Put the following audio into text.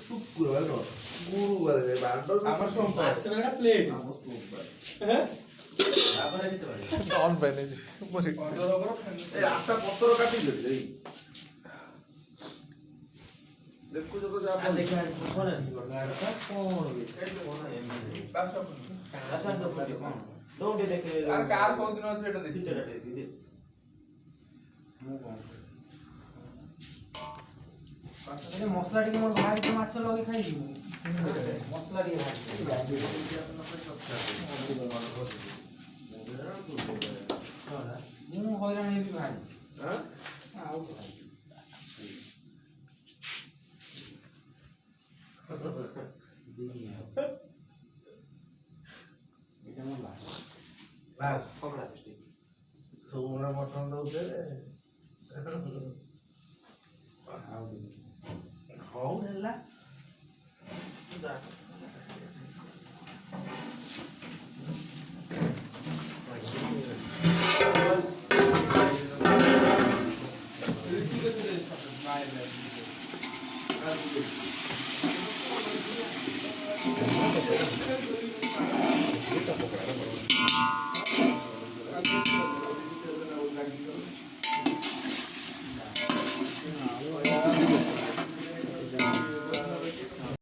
শুক্রবার গুরুবারে আমার সোমবার একটা প্লেট তারপরে দিতে পারি নন ভেজ এই আটটা পত্র কাটি দিই এই দেখো যত যা দেখে কোন গাড়িটা কোন কোন এমনি পাঁচশো আসান তো কোন দৌড়ে দেখে আর কার কোন দিন আছে এটা দেখি পিছনে দিদি মু কোন এই মশলা টিকে মোর ভাই তো মাছ লগে খাই দিব মশলা দিয়ে ভাই মু হইরান হেবি ভাই হ্যাঁ আউ ভাই এটা মোর ভাই বাস পকড়া দিছি সোমরা মটন দউতে আউ দিদি খাও হেলা